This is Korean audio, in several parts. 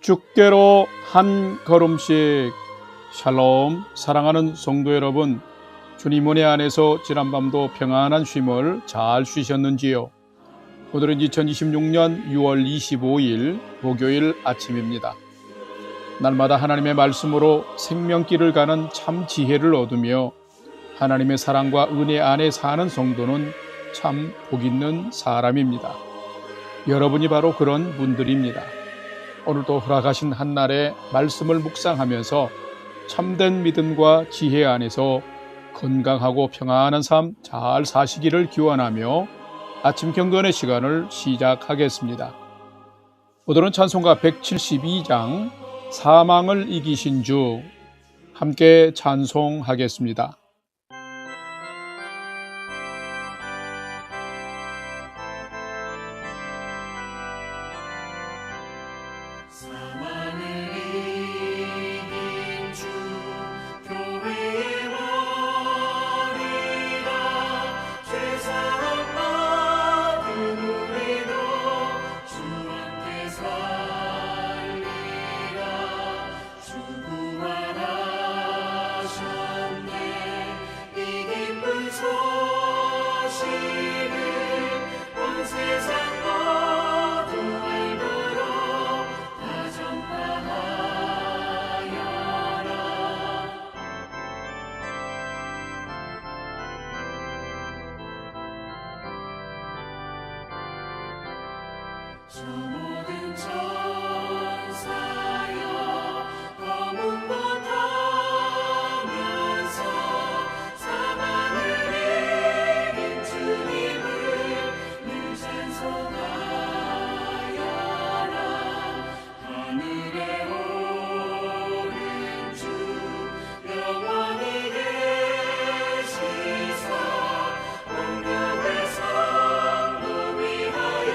주께로 한 걸음씩. 샬롬. 사랑하는 성도 여러분, 주님 은혜 안에서 지난밤도 평안한 쉼을 잘 쉬셨는지요? 오늘은 2026년 6월 25일 목요일 아침입니다. 날마다 하나님의 말씀으로 생명길을 가는 참 지혜를 얻으며 하나님의 사랑과 은혜 안에 사는 성도는 참 복있는 사람입니다. 여러분이 바로 그런 분들입니다. 오늘도 허락하신 한날에 말씀을 묵상하면서 참된 믿음과 지혜 안에서 건강하고 평안한 삶 잘 사시기를 기원하며 아침 경건의 시간을 시작하겠습니다. 오늘은 찬송가 172장 사망을 이기신 주, 함께 찬송하겠습니다. 저 모든 천사여 검은 것 하면서 사망을 이긴 주님을 늘 찬송하여라. 하늘에 오른 주 영원히 계시사 운명의 성도 위하여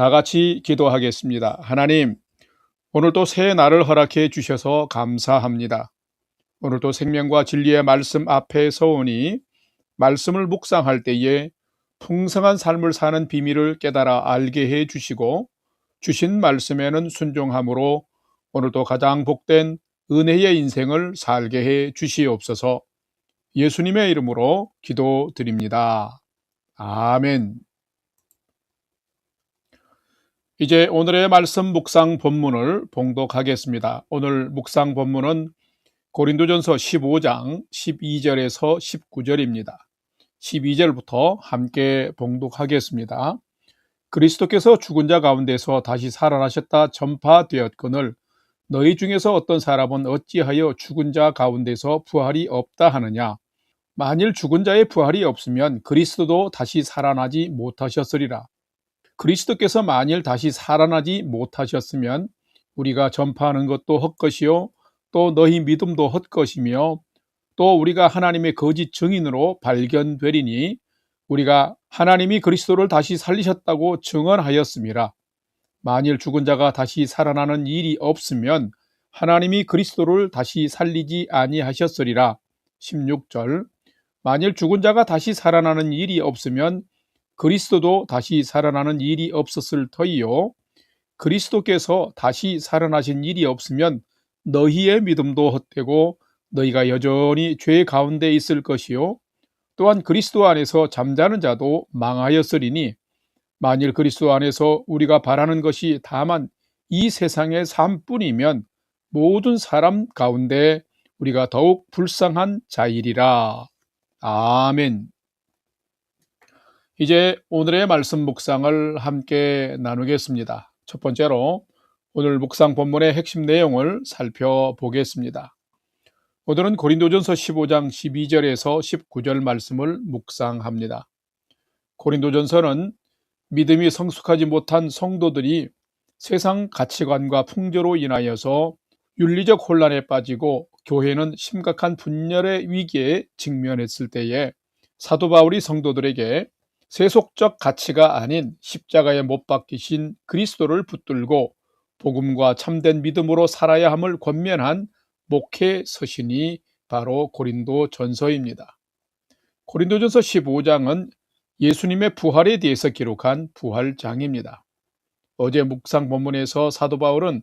다 같이 기도하겠습니다. 하나님, 오늘도 새 날을 허락해 주셔서 감사합니다. 오늘도 생명과 진리의 말씀 앞에 서오니 말씀을 묵상할 때에 풍성한 삶을 사는 비밀을 깨달아 알게 해 주시고 주신 말씀에는 순종함으로 오늘도 가장 복된 은혜의 인생을 살게 해 주시옵소서. 예수님의 이름으로 기도드립니다. 아멘. 이제 오늘의 말씀 묵상 본문을 봉독하겠습니다. 오늘 묵상 본문은 고린도전서 15장 12절에서 19절입니다. 12절부터 함께 봉독하겠습니다. 그리스도께서 죽은 자 가운데서 다시 살아나셨다 전파되었거늘 너희 중에서 어떤 사람은 어찌하여 죽은 자 가운데서 부활이 없다 하느냐? 만일 죽은 자의 부활이 없으면 그리스도도 다시 살아나지 못하셨으리라. 그리스도께서 만일 다시 살아나지 못하셨으면 우리가 전파하는 것도 헛것이요 또 너희 믿음도 헛것이며 또 우리가 하나님의 거짓 증인으로 발견되리니 우리가 하나님이 그리스도를 다시 살리셨다고 증언하였음이라. 만일 죽은 자가 다시 살아나는 일이 없으면 하나님이 그리스도를 다시 살리지 아니하셨으리라. 16절. 만일 죽은 자가 다시 살아나는 일이 없으면 그리스도도 다시 살아나는 일이 없었을 터이요. 그리스도께서 다시 살아나신 일이 없으면 너희의 믿음도 헛되고 너희가 여전히 죄 가운데 있을 것이요. 또한 그리스도 안에서 잠자는 자도 망하였으리니 만일 그리스도 안에서 우리가 바라는 것이 다만 이 세상의 삶뿐이면 모든 사람 가운데 우리가 더욱 불쌍한 자이리라. 아멘. 이제 오늘의 말씀 묵상을 함께 나누겠습니다. 첫 번째로 오늘 묵상 본문의 핵심 내용을 살펴보겠습니다. 오늘은 고린도전서 15장 12절에서 19절 말씀을 묵상합니다. 고린도전서는 믿음이 성숙하지 못한 성도들이 세상 가치관과 풍조로 인하여서 윤리적 혼란에 빠지고 교회는 심각한 분열의 위기에 직면했을 때에 사도 바울이 성도들에게 세속적 가치가 아닌 십자가에 못 박히신 그리스도를 붙들고 복음과 참된 믿음으로 살아야 함을 권면한 목회 서신이 바로 고린도전서입니다. 고린도전서 15장은 예수님의 부활에 대해서 기록한 부활장입니다. 어제 묵상 본문에서 사도 바울은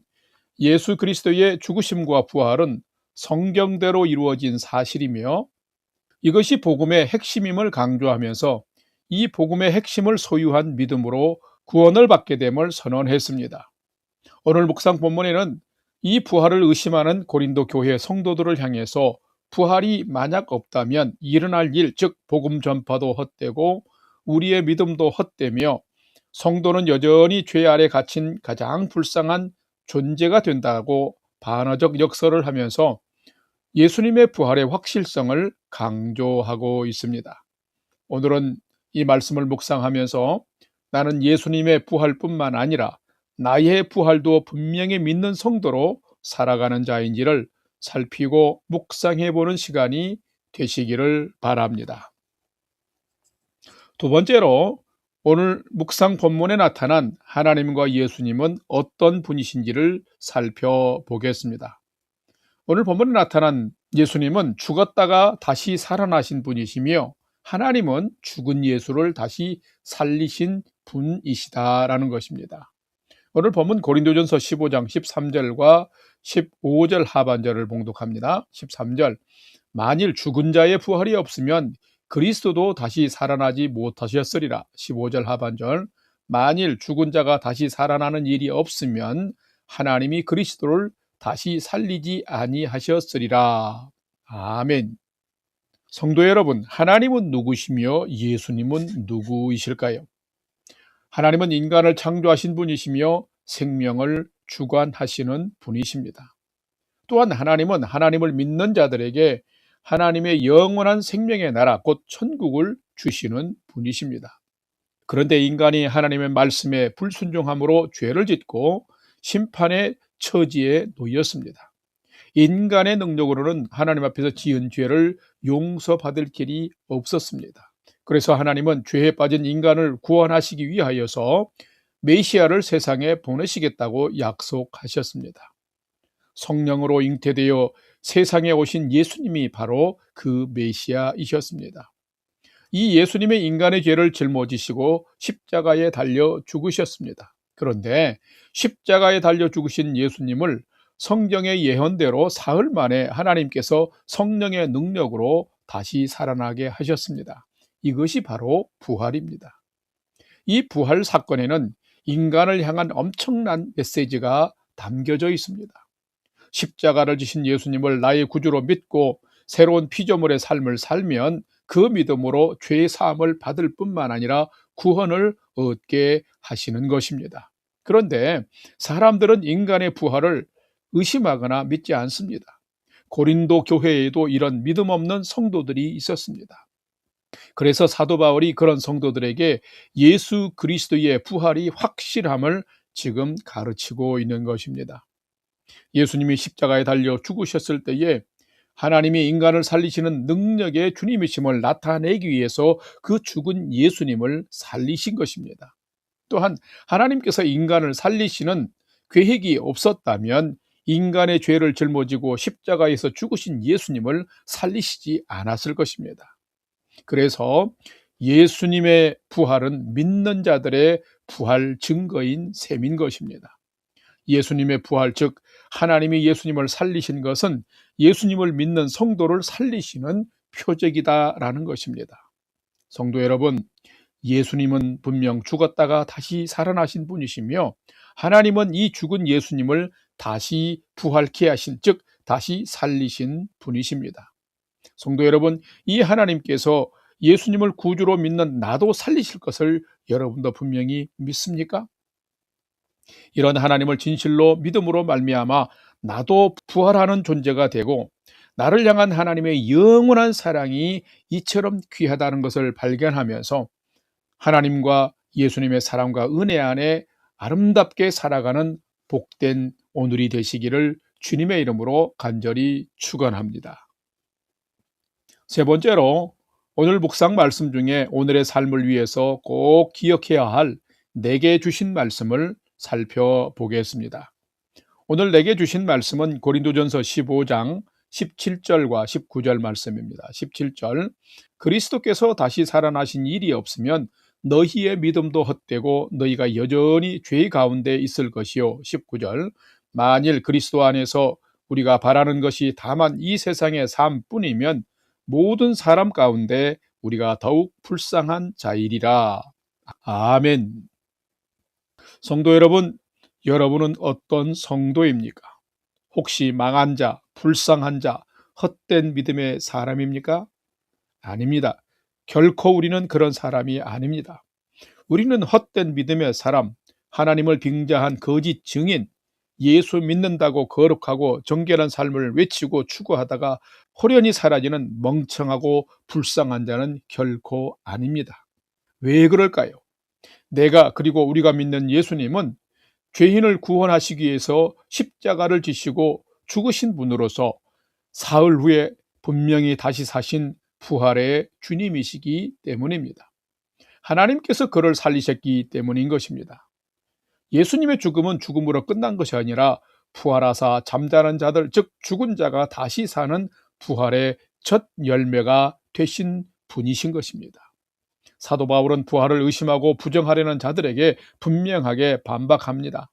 예수 그리스도의 죽으심과 부활은 성경대로 이루어진 사실이며 이것이 복음의 핵심임을 강조하면서 이 복음의 핵심을 소유한 믿음으로 구원을 받게 됨을 선언했습니다. 오늘 묵상 본문에는 이 부활을 의심하는 고린도 교회 성도들을 향해서 부활이 만약 없다면 일어날 일, 즉 복음 전파도 헛되고 우리의 믿음도 헛되며 성도는 여전히 죄 아래 갇힌 가장 불쌍한 존재가 된다고 반어적 역설을 하면서 예수님의 부활의 확실성을 강조하고 있습니다. 오늘은 이 말씀을 묵상하면서 나는 예수님의 부활뿐만 아니라 나의 부활도 분명히 믿는 성도로 살아가는 자인지를 살피고 묵상해보는 시간이 되시기를 바랍니다. 두 번째로 오늘 묵상 본문에 나타난 하나님과 예수님은 어떤 분이신지를 살펴보겠습니다. 오늘 본문에 나타난 예수님은 죽었다가 다시 살아나신 분이시며 하나님은 죽은 예수를 다시 살리신 분이시다라는 것입니다. 오늘 본문 고린도전서 15장 13절과 15절 하반절을 봉독합니다. 13절 만일 죽은 자의 부활이 없으면 그리스도도 다시 살아나지 못하셨으리라. 15절 하반절 만일 죽은 자가 다시 살아나는 일이 없으면 하나님이 그리스도를 다시 살리지 아니하셨으리라. 아멘. 성도 여러분, 하나님은 누구시며 예수님은 누구이실까요? 하나님은 인간을 창조하신 분이시며 생명을 주관하시는 분이십니다. 또한 하나님은 하나님을 믿는 자들에게 하나님의 영원한 생명의 나라, 곧 천국을 주시는 분이십니다. 그런데 인간이 하나님의 말씀에 불순종함으로 죄를 짓고 심판의 처지에 놓였습니다. 인간의 능력으로는 하나님 앞에서 지은 죄를 용서받을 길이 없었습니다. 그래서 하나님은 죄에 빠진 인간을 구원하시기 위하여서 메시아를 세상에 보내시겠다고 약속하셨습니다. 성령으로 잉태되어 세상에 오신 예수님이 바로 그 메시아이셨습니다. 이 예수님의 인간의 죄를 짊어지시고 십자가에 달려 죽으셨습니다. 그런데 십자가에 달려 죽으신 예수님을 성경의 예언대로 사흘 만에 하나님께서 성령의 능력으로 다시 살아나게 하셨습니다. 이것이 바로 부활입니다. 이 부활 사건에는 인간을 향한 엄청난 메시지가 담겨져 있습니다. 십자가를 지신 예수님을 나의 구주로 믿고 새로운 피조물의 삶을 살면 그 믿음으로 죄 사함을 받을 뿐만 아니라 구원을 얻게 하시는 것입니다. 그런데 사람들은 인간의 부활을 의심하거나 믿지 않습니다. 고린도 교회에도 이런 믿음 없는 성도들이 있었습니다. 그래서 사도 바울이 그런 성도들에게 예수 그리스도의 부활이 확실함을 지금 가르치고 있는 것입니다. 예수님이 십자가에 달려 죽으셨을 때에 하나님이 인간을 살리시는 능력의 주님이심을 나타내기 위해서 그 죽은 예수님을 살리신 것입니다. 또한 하나님께서 인간을 살리시는 계획이 없었다면 인간의 죄를 짊어지고 십자가에서 죽으신 예수님을 살리시지 않았을 것입니다. 그래서 예수님의 부활은 믿는 자들의 부활 증거인 셈인 것입니다. 예수님의 부활, 즉 하나님이 예수님을 살리신 것은 예수님을 믿는 성도를 살리시는 표적이다라는 것입니다. 성도 여러분, 예수님은 분명 죽었다가 다시 살아나신 분이시며 하나님은 이 죽은 예수님을 다시 부활케 하신, 즉 다시 살리신 분이십니다. 성도 여러분, 이 하나님께서 예수님을 구주로 믿는 나도 살리실 것을 여러분도 분명히 믿습니까? 이런 하나님을 진실로 믿음으로 말미암아 나도 부활하는 존재가 되고 나를 향한 하나님의 영원한 사랑이 이처럼 귀하다는 것을 발견하면서 하나님과 예수님의 사랑과 은혜 안에 아름답게 살아가는 복된 오늘이 되시기를 주님의 이름으로 간절히 축원합니다. 세 번째로 오늘 묵상 말씀 중에 오늘의 삶을 위해서 꼭 기억해야 할 내게 주신 말씀을 살펴보겠습니다. 오늘 내게 주신 말씀은 고린도전서 15장 17절과 19절 말씀입니다. 17절, 그리스도께서 다시 살아나신 일이 없으면 너희의 믿음도 헛되고 너희가 여전히 죄 가운데 있을 것이요. 19절, 만일 그리스도 안에서 우리가 바라는 것이 다만 이 세상의 삶뿐이면 모든 사람 가운데 우리가 더욱 불쌍한 자이리라. 아멘. 성도 여러분, 여러분은 어떤 성도입니까? 혹시 망한 자, 불쌍한 자, 헛된 믿음의 사람입니까? 아닙니다. 결코 우리는 그런 사람이 아닙니다. 우리는 헛된 믿음의 사람, 하나님을 빙자한 거짓 증인, 예수 믿는다고 거룩하고 정결한 삶을 외치고 추구하다가 호련히 사라지는 멍청하고 불쌍한 자는 결코 아닙니다. 왜 그럴까요? 그리고 우리가 믿는 예수님은 죄인을 구원하시기 위해서 십자가를 지시고 죽으신 분으로서 사흘 후에 분명히 다시 사신 부활의 주님이시기 때문입니다. 하나님께서 그를 살리셨기 때문인 것입니다. 예수님의 죽음은 죽음으로 끝난 것이 아니라 부활하사 잠자는 자들, 즉 죽은 자가 다시 사는 부활의 첫 열매가 되신 분이신 것입니다. 사도 바울은 부활을 의심하고 부정하려는 자들에게 분명하게 반박합니다.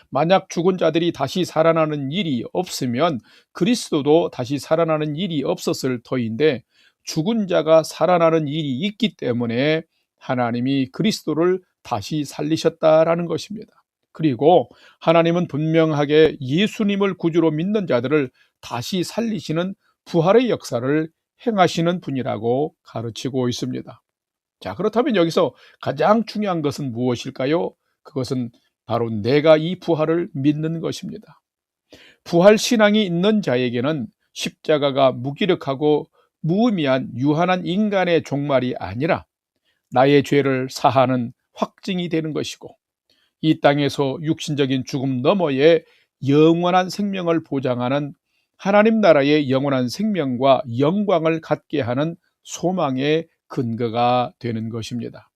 만약 죽은 자들이 다시 살아나는 일이 없으면 그리스도도 다시 살아나는 일이 없었을 터인데, 죽은 자가 살아나는 일이 있기 때문에 하나님이 그리스도를 다시 살리셨다라는 것입니다. 그리고 하나님은 분명하게 예수님을 구주로 믿는 자들을 다시 살리시는 부활의 역사를 행하시는 분이라고 가르치고 있습니다. 자, 그렇다면 여기서 가장 중요한 것은 무엇일까요? 그것은 바로 내가 이 부활을 믿는 것입니다. 부활 신앙이 있는 자에게는 십자가가 무기력하고 무의미한 유한한 인간의 종말이 아니라 나의 죄를 사하는 확증이 되는 것이고, 이 땅에서 육신적인 죽음 너머에 영원한 생명을 보장하는 하나님 나라의 영원한 생명과 영광을 갖게 하는 소망의 근거가 되는 것입니다.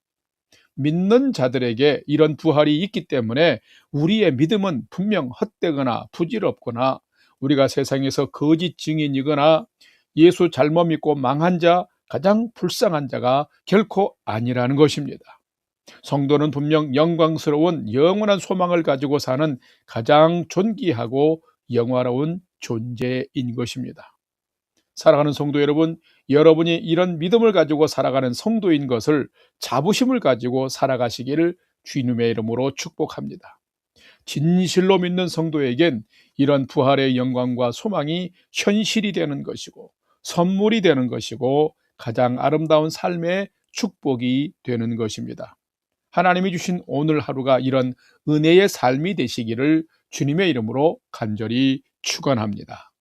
믿는 자들에게 이런 부활이 있기 때문에 우리의 믿음은 분명 헛되거나 부질없거나 우리가 세상에서 거짓 증인이거나 예수 잘못 믿고 망한 자, 가장 불쌍한 자가 결코 아니라는 것입니다. 성도는 분명 영광스러운 영원한 소망을 가지고 사는 가장 존귀하고 영화로운 존재인 것입니다. 사랑하는 성도 여러분, 여러분이 이런 믿음을 가지고 살아가는 성도인 것을 자부심을 가지고 살아가시기를 주님의 이름으로 축복합니다. 진실로 믿는 성도에겐 이런 부활의 영광과 소망이 현실이 되는 것이고 선물이 되는 것이고 가장 아름다운 삶의 축복이 되는 것입니다. 하나님이 주신 오늘 하루가 이런 은혜의 삶이 되시기를 주님의 이름으로 간절히 축원합니다.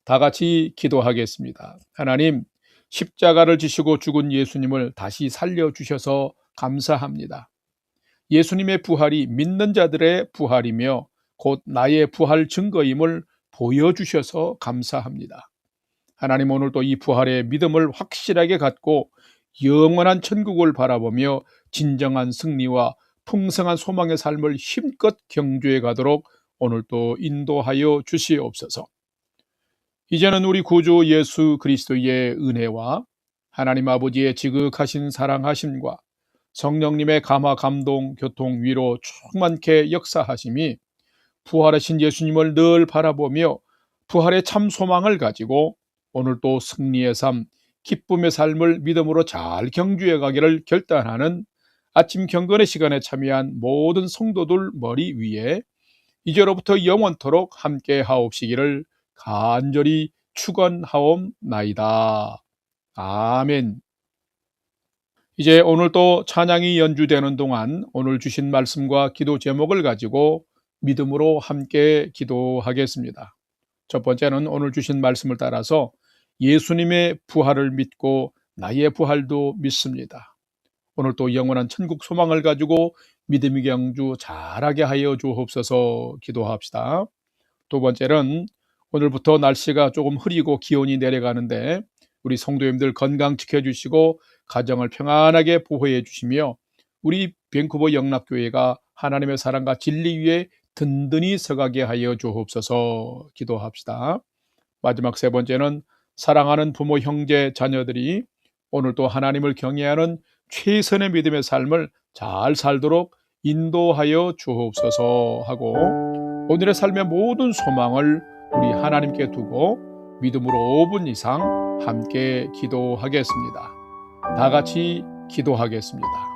다 같이 기도하겠습니다. 하나님, 십자가를 지시고 죽은 예수님을 다시 살려주셔서 감사합니다. 예수님의 부활이 믿는 자들의 부활이며 곧 나의 부활 증거임을 보여주셔서 감사합니다. 하나님, 오늘도 이 부활의 믿음을 확실하게 갖고 영원한 천국을 바라보며 진정한 승리와 풍성한 소망의 삶을 힘껏 경주해 가도록 오늘도 인도하여 주시옵소서. 이제는 우리 구주 예수 그리스도의 은혜와 하나님 아버지의 지극하신 사랑하심과 성령님의 감화 감동 교통 위로 충만케 역사하심이 부활하신 예수님을 늘 바라보며 부활의 참 소망을 가지고 오늘도 승리의 삶, 기쁨의 삶을 믿음으로 잘 경주해 가기를 결단하는 아침 경건의 시간에 참여한 모든 성도들 머리 위에 이제로부터 영원토록 함께 하옵시기를 간절히 축원하옵나이다. 아멘. 이제 오늘 또 찬양이 연주되는 동안 오늘 주신 말씀과 기도 제목을 가지고 믿음으로 함께 기도하겠습니다. 첫 번째는 오늘 주신 말씀을 따라서 예수님의 부활을 믿고 나의 부활도 믿습니다. 오늘 또 영원한 천국 소망을 가지고 믿음의 경주 잘하게 하여 주옵소서 기도합시다. 두 번째는 오늘부터 날씨가 조금 흐리고 기온이 내려가는데 우리 성도님들 건강 지켜주시고 가정을 평안하게 보호해 주시며 우리 밴쿠버 영락교회가 하나님의 사랑과 진리 위에 든든히 서가게 하여 주옵소서. 기도합시다. 마지막 세 번째는 사랑하는 부모, 형제, 자녀들이 오늘도 하나님을 경외하는 최선의 믿음의 삶을 잘 살도록 인도하여 주옵소서 하고, 오늘의 삶의 모든 소망을 우리 하나님께 두고 믿음으로 5분 이상 함께 기도하겠습니다. 다 같이 기도하겠습니다.